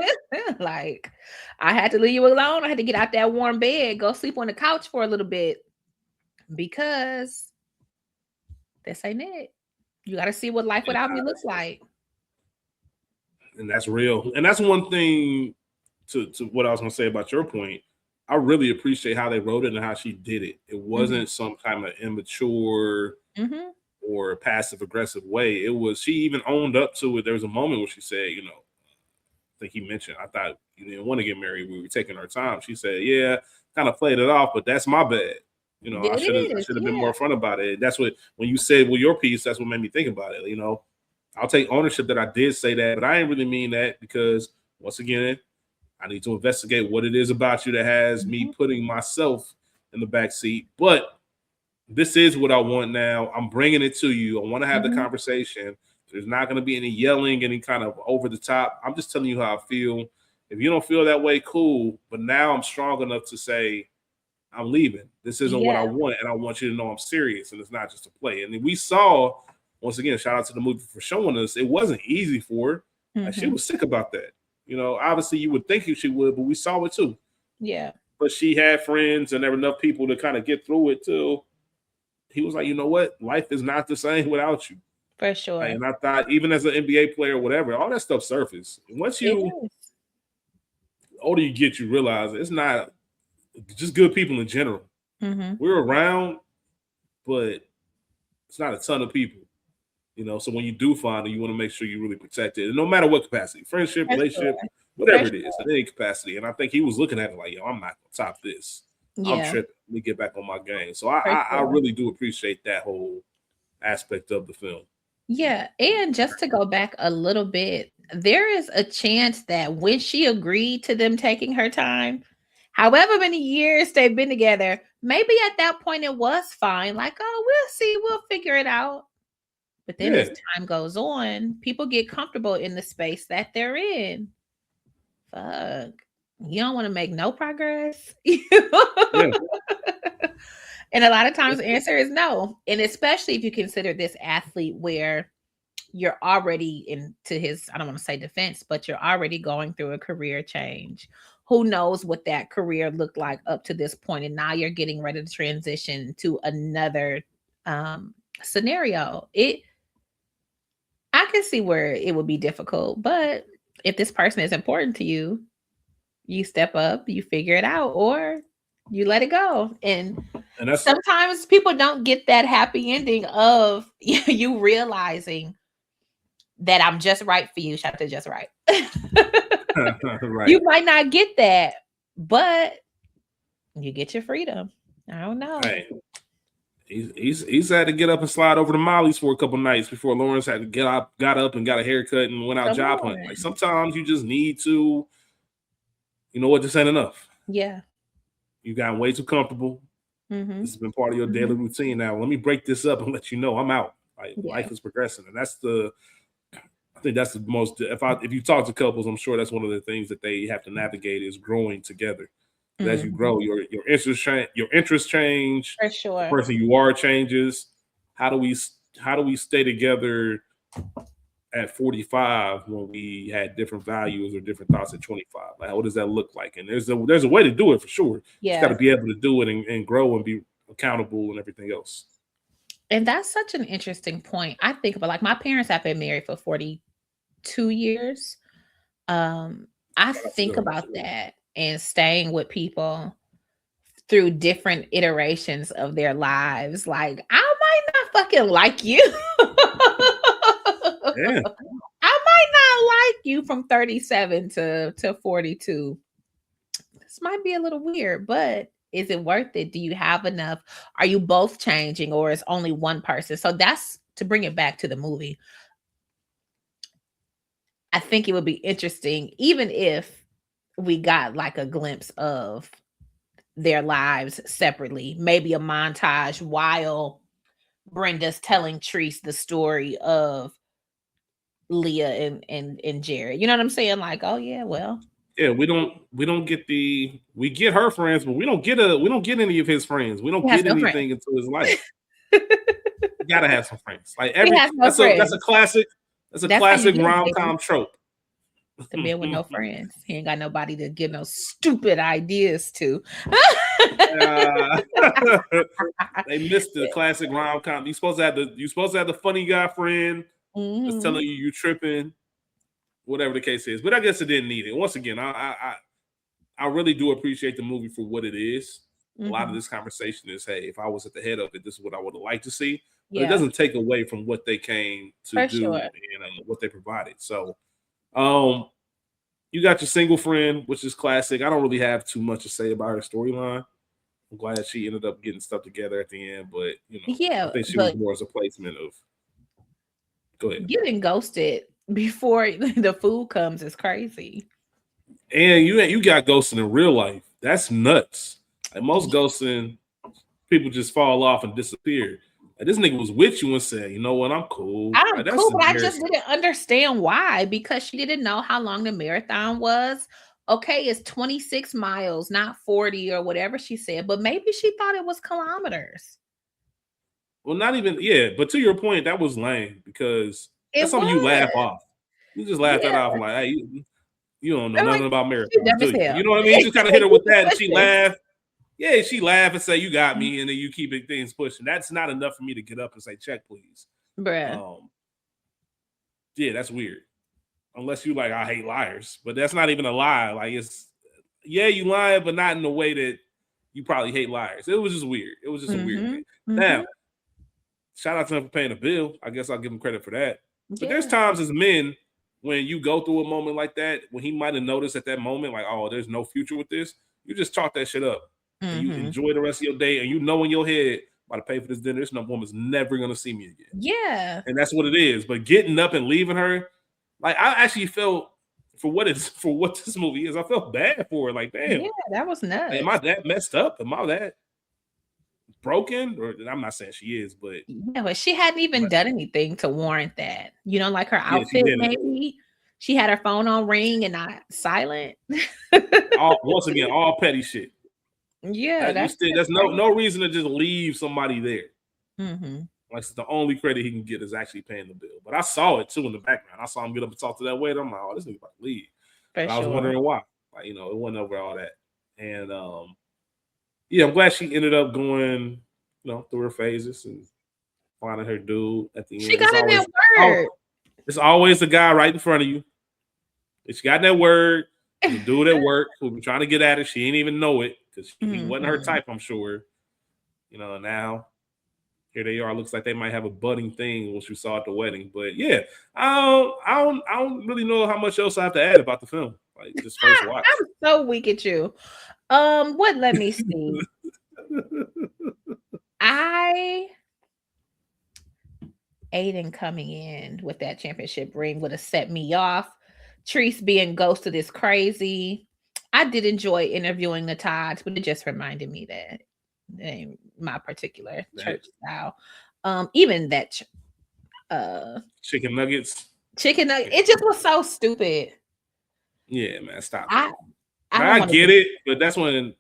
Like, I had to leave you alone. I had to get out that warm bed, go sleep on the couch for a little bit, because this ain't it. You got to see what life without me looks like. And that's real. And that's one thing to what I was going to say about your point. I really appreciate how they wrote it and how she did it. It wasn't some kind of immature or passive aggressive way. It was, she even owned up to it. There was a moment where she said, you know, I think he mentioned, I thought you didn't want to get married. We were taking our time. She said, yeah, kind of played it off, but that's my bad. You know, I should have been more upfront about it. That's what, when you said, well, your piece, that's what made me think about it. You know, I'll take ownership that I did say that, but I didn't really mean that, because once again, I need to investigate what it is about you that has me putting myself in the back seat. But this is what I want now. I'm bringing it to you. I want to have the conversation. There's not going to be any yelling, any kind of over the top. I'm just telling you how I feel. If you don't feel that way, cool. But now I'm strong enough to say, I'm leaving. This isn't what I want. And I want you to know I'm serious. And it's not just a play. And we saw, once again, shout out to the movie for showing us, it wasn't easy for her. Like, she was sick about that. You know, obviously you would think she would, but we saw it too. Yeah. But she had friends and there were enough people to kind of get through it too. He was like, you know what? Life is not the same without you. For sure. Like, and I thought, even as an NBA player or whatever, all that stuff surfaces. Once the older you get, you realize it's not just good people in general. We're around, but it's not a ton of people. You know, so when you do find it, you want to make sure you really protect it. And no matter what capacity, friendship, relationship, whatever it is, in any capacity. And I think he was looking at it like, yo, I'm not going to top this. I'm tripping. Let me get back on my game. So I really do appreciate that whole aspect of the film. Yeah. And just to go back a little bit, there is a chance that when she agreed to them taking her time, however many years they've been together, maybe at that point it was fine. Like, oh, we'll see. We'll figure it out. But then as time goes on, people get comfortable in the space that they're in. Fuck. You don't want to make no progress. And a lot of times the answer is no. And especially if you consider this athlete where you're already into his, I don't want to say defense, but you're already going through a career change. Who knows what that career looked like up to this point, and now you're getting ready to transition to another scenario. I can see where it would be difficult, but if this person is important to you, you step up, you figure it out, or you let it go. And sometimes people don't get that happy ending of you realizing that I'm just right for you. Shout out to just right. Right. You might not get that, but you get your freedom. I don't know. Hey. He's had to get up and slide over to Molly's for a couple nights before Lawrence had to got up and got a haircut and went out job hunting. Like, sometimes you just need to, you know what, this ain't enough. Yeah. You've gotten way too comfortable. This has been part of your daily routine. Now, let me break this up and let you know I'm out. Like, life is progressing. And I think that's the most, if you talk to couples, I'm sure that's one of the things that they have to navigate is growing together. As you grow, your interests change. For sure. The person you are changes. How do we stay together at 45 when we had different values or different thoughts at 25? Like, what does that look like? And there's a way to do it for sure. You got to be able to do it and grow and be accountable and everything else. And that's such an interesting point. I think about, like, my parents have been married for 42 years. I think about that. And staying with people through different iterations of their lives. Like, I might not fucking like you. I might not like you from 37 to 42. This might be a little weird, but is it worth it? Do you have enough? Are you both changing, or is only one person? So that's to bring it back to the movie. I think it would be interesting, even if we got like a glimpse of their lives separately, maybe a montage while Brenda's telling Treese the story of Leah and Jared. You know what I'm saying? Like, oh yeah, well, Yeah, we don't get we get her friends, but we don't get any of his friends. We don't He has get no friends. anything into his life. You gotta have some friends. Like He has no friends. that's a classic rom-com trope. The man with no friends. He ain't got nobody to give no stupid ideas to. They missed the classic rom-com. You supposed to have the funny guy friend that's telling you tripping, whatever the case is. But I guess it didn't need it. Once again, I really do appreciate the movie for what it is. A lot of this conversation is, hey, if I was at the head of it, this is what I would have liked to see. But it doesn't take away from what they came to do and what they provided. So, you got your single friend, which is classic. I don't really have too much to say about her storyline. I'm glad she ended up getting stuff together at the end, but I think she was more as a placement of. Go ahead. Getting ghosted before the food comes is crazy. And you got ghosting in real life. That's nuts. Like most ghosting, people just fall off and disappear. Like this nigga was with you and said, "You know what? I'm cool." I'm cool, but I just didn't understand why, because she didn't know how long the marathon was. Okay, it's 26 miles, not 40 or whatever she said, but maybe she thought it was kilometers. Well, not even, but to your point, that was lame because that's something you laugh off. You just laugh that off like, hey, you don't know nothing about marathons, do you? You know what I mean? You just kind of hit her with that and she laughed. Yeah, she laughed and say, "You got me," and then you keep things pushing. That's not enough for me to get up and say, "Check, please." Bruh. Yeah, that's weird. Unless you like, I hate liars, but that's not even a lie. Like you lying, but not in the way that you probably hate liars. It was just weird. It was just a weird thing. Now, shout out to him for paying the bill. I guess I'll give him credit for that. But there's times as men when you go through a moment like that, when he might have noticed at that moment, like, oh, there's no future with this. You just chalk that shit up. And you enjoy the rest of your day, and you know in your head, about to pay for this dinner, this woman's never gonna see me again. Yeah, and that's what it is. But getting up and leaving her, like I actually felt for what this movie is, I felt bad for her. Like, damn, yeah, that was nuts. Am I that messed up? Am I that broken? Or I'm not saying she is, but yeah, but she hadn't even done anything to warrant that. Like her outfit, maybe she had her phone on ring and not silent. Once again, all petty shit. Yeah, there's no reason to just leave somebody there. Like the only credit he can get is actually paying the bill. But I saw it too in the background. I saw him get up and talk to that waiter. I'm like, oh, this nigga about to leave. But I was wondering why. Like, it wasn't over all that. And I'm glad she ended up going, through her phases and finding her dude at the end. She got in that word. It's always the guy right in front of you. She got in that word. The dude at work who been trying to get at her. She didn't even know it because he wasn't her type, I'm sure. Now here they are. Looks like they might have a budding thing, which we saw at the wedding. But yeah, I don't really know how much else I have to add about the film. Like this first watch. I'm so weak at you. What? Let me see. Aiden coming in with that championship ring would have set me off. Treese being ghosted is crazy. I did enjoy interviewing the Todds, but it just reminded me that ain't my particular church style. Even that chicken nuggets. It just was so stupid. Yeah, man, stop. I get it, but that's when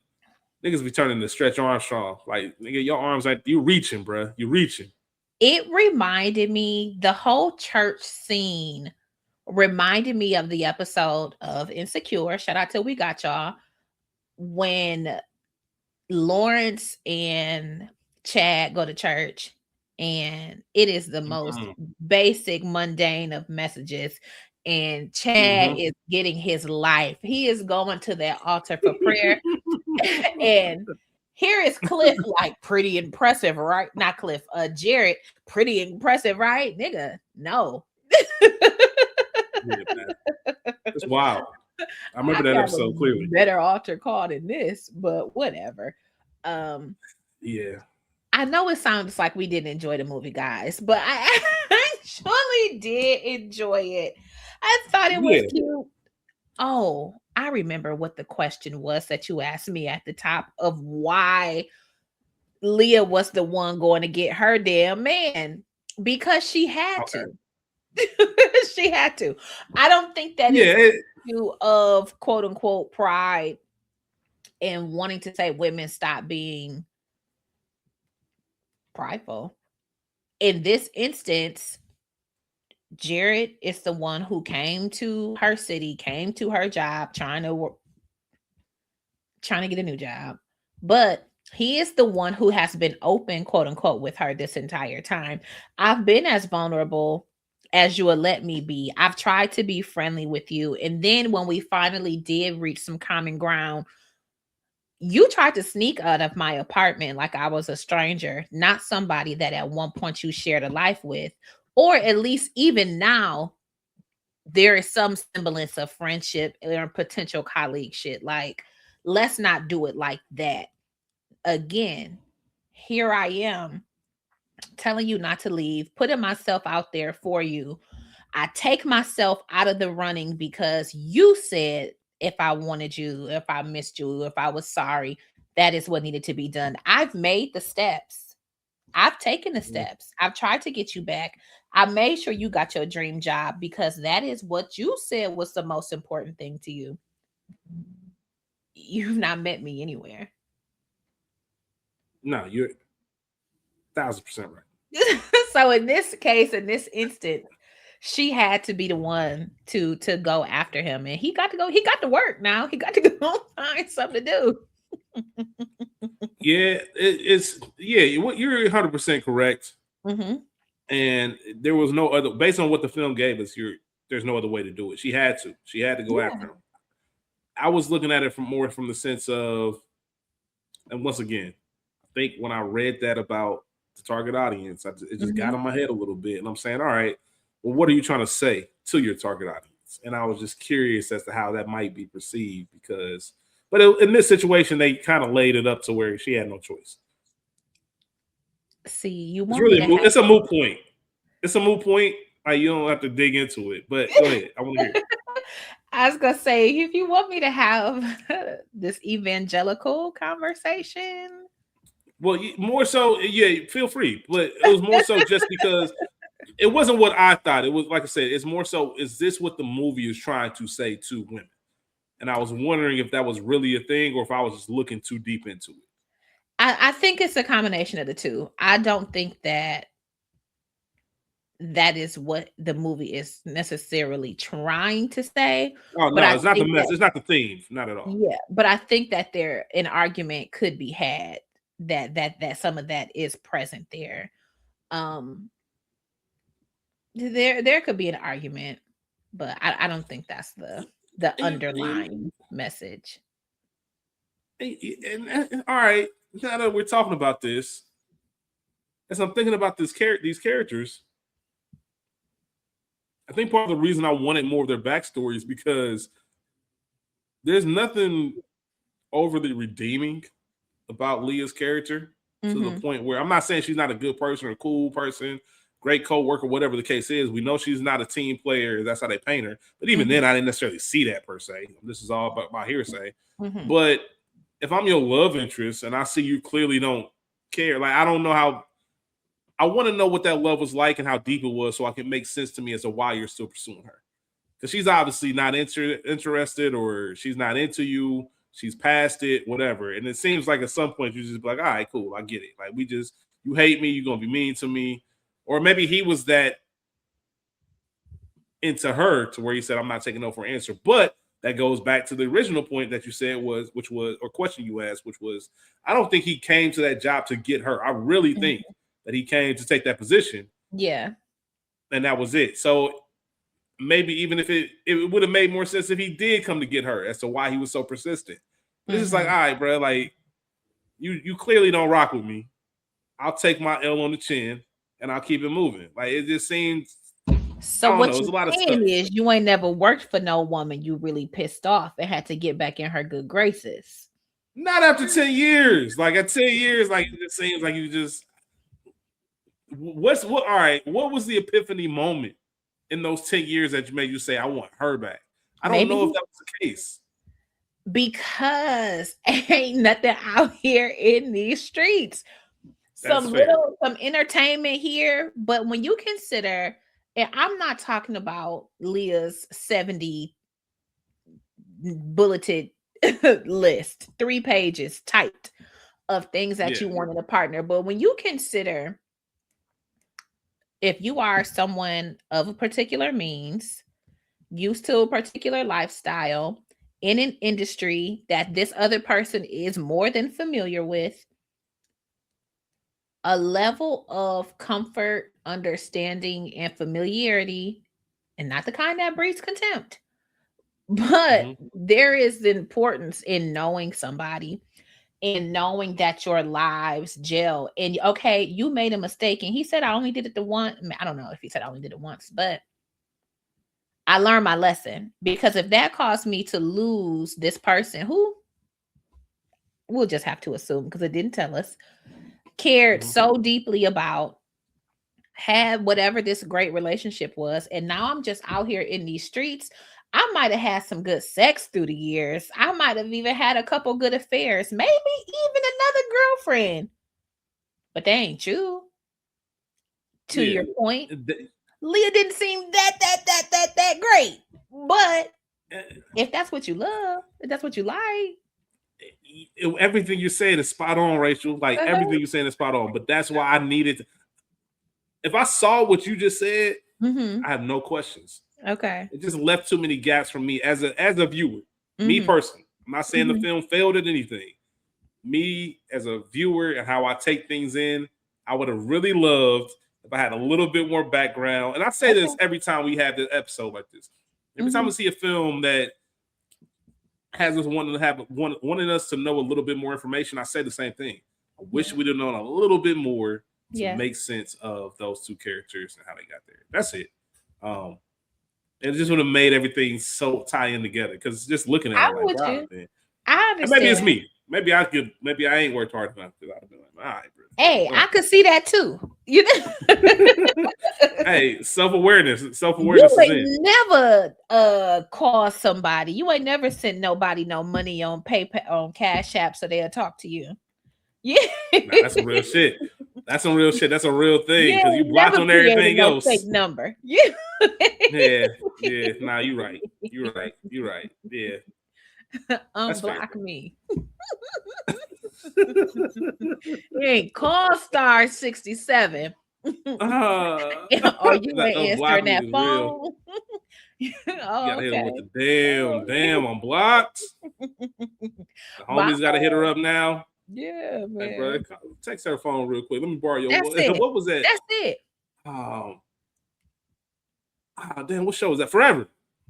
niggas be turning to Stretch Armstrong. Like, nigga, your arms like you reaching, bro. You reaching. It reminded me, the whole church scene reminded me of the episode of Insecure. Shout out to We Got Y'all. When Lawrence and Chad go to church and it is the most basic, mundane of messages. And Chad is getting his life. He is going to that altar for prayer. And here is Cliff, like, pretty impressive, right? Not Cliff, Jared, pretty impressive, right? Nigga, no. It's wild. I remember that episode clearly. Better altar call than this, but whatever. Yeah. I know it sounds like we didn't enjoy the movie, guys, but I actually did enjoy it. I thought it was cute. Oh, I remember what the question was that you asked me at the top of why Leah was the one going to get her damn man, because she had to. She had to. I don't think that Yeah, is issue of quote unquote pride and wanting to say women stop being prideful. In this instance, Jared is the one who came to her city, came to her job, trying to get a new job. But he is the one who has been open, quote unquote, with her this entire time. I've been as vulnerable as you would let me be. I've tried to be friendly with you. And then when we finally did reach some common ground, you tried to sneak out of my apartment like I was a stranger, not somebody that at one point you shared a life with. Or at least even now, there is some semblance of friendship or potential colleague shit. Like, let's not do it like that. Again, here I am telling you not to leave, putting myself out there for you. I take myself out of the running because you said if I wanted you, if I missed you, if I was sorry, that is what needed to be done. I've made the steps. I've taken the steps. I've tried to get you back. I made sure you got your dream job because that is what you said was the most important thing to you. You've not met me anywhere. no, you're 1,000% right. So in this case, in this instance, she had to be the one to go after him, and he got to go. He got to work now. He got to go find something to do. Yeah, it's yeah. What you're 100% correct. Mm-hmm. And there was no other, based on what the film gave us. There's no other way to do it. She had to. She had to go after him. I was looking at it from the sense of, and once again, I think when I read that about the target audience, it just got in my head a little bit, and I'm saying, all right, well, what are you trying to say to your target audience? And I was just curious as to how that might be perceived but in this situation, they kind of laid it up to where she had no choice. See, you It's want really me to it's a moot point. It's a moot point. Like, you don't have to dig into it. But go ahead. I want to hear it. I was gonna say, if you want me to have this evangelical conversation, Well, more so, yeah, feel free. But it was more so just because it wasn't what I thought. It was, like I said, it's more so, is this what the movie is trying to say to women? And I was wondering if that was really a thing or if I was just looking too deep into it. I think it's a combination of the two. I don't think that is what the movie is necessarily trying to say. Oh, But no, I it's not the think message. It's not the theme. Not at all. yeah, but I think that there an argument could be had that some of that is present there. Um there could be an argument, but I don't think that's the underlying message. And all right, now that we're talking about this, as I'm thinking about these characters, I think part of the reason I wanted more of their backstory is because there's nothing overly redeeming about Leah's character to the point where, I'm not saying she's not a good person or a cool person, great co-worker, whatever the case is. We know she's not a team player. That's how they paint her. But even then, I didn't necessarily see that per se. This is all about my hearsay. But if I'm your love interest and I see you clearly don't care, like, I don't know how, I want to know what that love was like and how deep it was so I can make sense to me as to why you're still pursuing her. Because she's obviously not interested, or she's not into you. She's past it, whatever. And it seems like at some point you just be like, all right, cool, I get it. Like, you hate me, you're going to be mean to me. Or maybe he was that into her to where he said, I'm not taking no for an answer. But that goes back to the original point that you said or question you asked, which was, I don't think he came to that job to get her. I really think that he came to take that position. Yeah. And that was it. So maybe even if it would have made more sense if he did come to get her as to why he was so persistent. But it's just like, all right, bro, like, you clearly don't rock with me. I'll take my L on the chin and I'll keep it moving. Like, it just seems, so what you're saying is you ain't never worked for no woman you really pissed off and had to get back in her good graces. Not after 10 years. Like, at 10 years, like, it just seems like you just, all right, what was the epiphany moment in those 10 years that made you say, I want her back? I don't know if that was the case. Because ain't nothing out here in these streets. Some entertainment here, but when you consider And I'm not talking about Leah's 70 bulleted list, 3 pages typed of things that you want in a partner. But when you consider if you are someone of a particular means, used to a particular lifestyle, in an industry that this other person is more than familiar with, a level of comfort, understanding, and familiarity, and not the kind that breeds contempt, but there is the importance in knowing somebody and knowing that your lives gel. And okay, you made a mistake, and he said, I only did it the one. I don't know if he said I only did it once, but I learned my lesson, because if that caused me to lose this person who we'll just have to assume, because it didn't tell us, cared so deeply about, had whatever this great relationship was, and now I'm just out here in these streets. I might have had some good sex through the years. I might have even had a couple good affairs, maybe even another girlfriend, but they ain't you. To your point, Leah didn't seem that great. But if that's what you love, if that's what you like, everything you're saying is spot on, Rachel. Like everything you're saying is spot on. But that's why I needed. If I saw what you just said, I have no questions. Okay. It just left too many gaps from me as a viewer. Me personally, I'm not saying the film failed at anything. Me as a viewer and how I take things in, I would have really loved if I had a little bit more background. And I say this every time we have this episode like this. Every time we see a film that has us wanting us to know a little bit more information, I say the same thing. I wish we'd have known a little bit more to make sense of those two characters and how they got there. That's it. It just would have made everything so tie in together. Because just looking at it, like, wow, man. I understand. Maybe it's me. Maybe I ain't worked hard enough. I'd have been like, all right, bro. Hey, I could see that too. You know? Hey, self-awareness is in. Never call somebody. You ain't never sent nobody no money on PayPal, on Cash App, so they'll talk to you. Yeah. Nah, that's some real shit. That's some real shit. That's a real thing. Because you blocked on everything else. Fake number. Yeah. Yeah. Nah, you're right. You're right. Yeah. Unblock me. Hey, call star 67. Or you ain't answering that phone. You gotta hit him with the damn, I'm blocked. The homies gotta hit her up now. Yeah, man. Hey, bro, text her phone real quick. Let me borrow your. What was that? That's it. Damn, what show is that? Forever.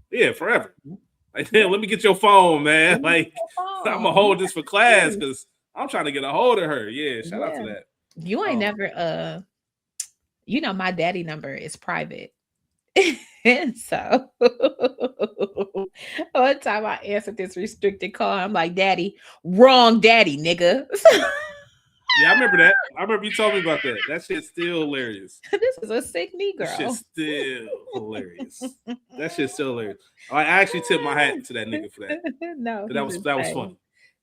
Yeah, Forever. Like, damn, let me get your phone, man. Like, I'm gonna hold this for class because I'm trying to get a hold of her. Yeah, shout out to that. You ain't never you know, my daddy number is private. And so one time I answered this restricted call. I'm like, Daddy, wrong daddy, nigga. Yeah, I remember that. I remember you told me about that. That shit's still hilarious. This is a sick Negro. That shit's still hilarious. I actually tipped my hat to that nigga for that. No, that was funny.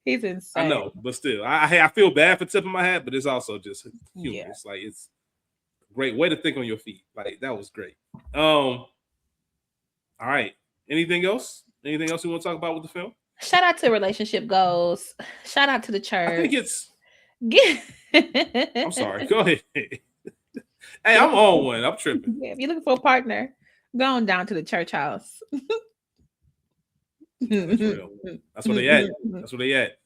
He's insane. I know, but still, I feel bad for tipping my hat, but it's also just humorous. Like, it's a great way to think on your feet. Like, that was great. All right. Anything else? Anything else you want to talk about with the film? Shout out to relationship goals. Shout out to the church. I think it's. I'm sorry. Go ahead. Hey, I'm on one. I'm tripping. Yeah, if you're looking for a partner, go on down to the church house. That's real. That's where they at.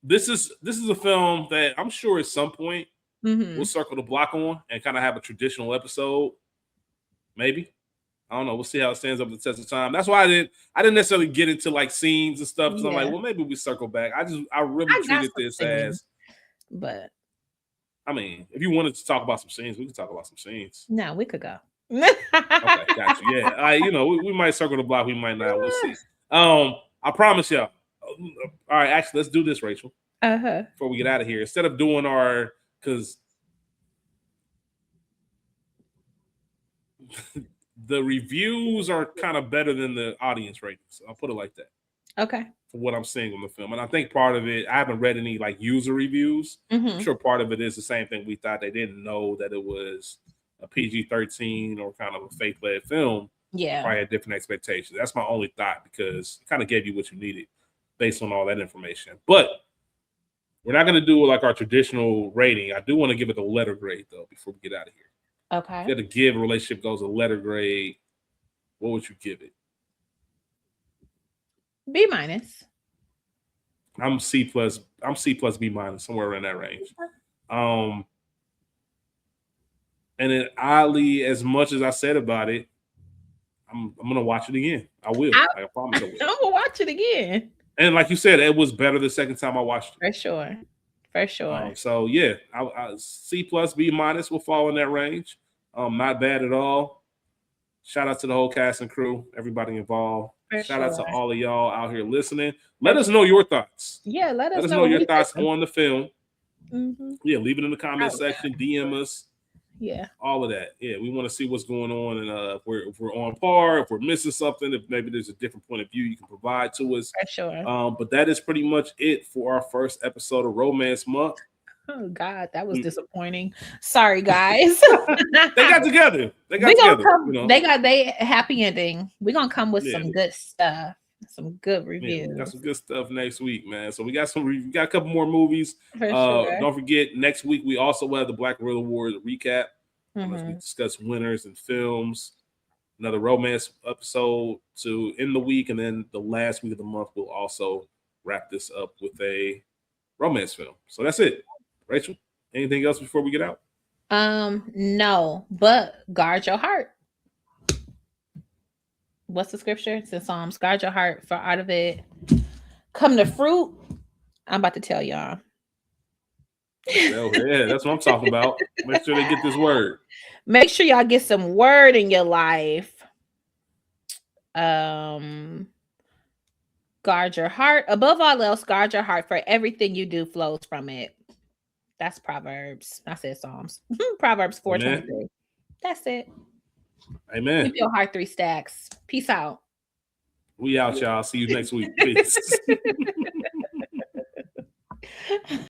This is a film that I'm sure at some point we'll circle the block on and kind of have a traditional episode. Maybe. I don't know. We'll see how it stands up to the test of time. That's why I didn't necessarily get into like scenes and stuff. Because I'm like, well, maybe we circle back. I really treated this as. But I mean, if you wanted to talk about some scenes, we could talk about some scenes. No, we could go. Okay, got you. Yeah, we might circle the block. We might not. We'll see. I promise y'all. All right, actually, let's do this, Rachel. Before we get out of here, instead of doing because the reviews are kind of better than the audience ratings. I'll put it like that. Okay. For what I'm seeing on the film. And I think part of it, I haven't read any like user reviews. I'm sure part of it is the same thing we thought. They didn't know that it was a PG-13 or kind of a faith-led film, Yeah. probably had different expectations. That's my only thought, because it kind of gave you what you needed based on all that information. But we're not going to do like our traditional rating. I do want to give it a letter grade though before we get out of here. Okay. If you had to give Relationship Goals a letter grade, what would you give it? B minus. I'm C plus B minus, somewhere around that range. And then oddly, as much as I said about it, I'm gonna watch it again. I will. I promise I will. I'm gonna watch it again. And like you said, it was better the second time I watched it. For sure. For sure. So yeah, I C plus B minus will fall in that range. Not bad at all. Shout out to the whole cast and crew, everybody involved. Shout out to all of y'all out here listening. Let us know your thoughts. Yeah, let us know your thoughts on the film. Mm-hmm. Yeah, leave it in the comment section. DM us. Yeah, all of that. Yeah, we want to see what's going on, and if we're on par, if we're missing something, if maybe there's a different point of view you can provide to us. For sure. But that is pretty much it for our first episode of Romance Month. Oh God, that was disappointing. Sorry, guys. They got together. They got they happy ending. We're gonna come with some good stuff, some good reviews. Yeah, we got some good stuff next week, man. So we got a couple more movies. For sure. Don't forget, next week we also have the Black Gorilla Awards recap. Mm-hmm. As we discuss winners and films. Another romance episode to end the week, and then the last week of the month we'll also wrap this up with a romance film. So that's it. Rachel, anything else before we get out? No, but guard your heart. What's the scripture? It's in Psalms. Guard your heart, for out of it come the fruit. I'm about to tell y'all. Yeah, that's what I'm talking about. Make sure they get this word. Make sure y'all get some word in your life. Guard your heart. Above all else, guard your heart, for everything you do flows from it. That's Proverbs. I said Psalms. Proverbs 4:23. That's it. Amen. Keep your heart 3 stacks. Peace out. We out, y'all. See you next week. Peace.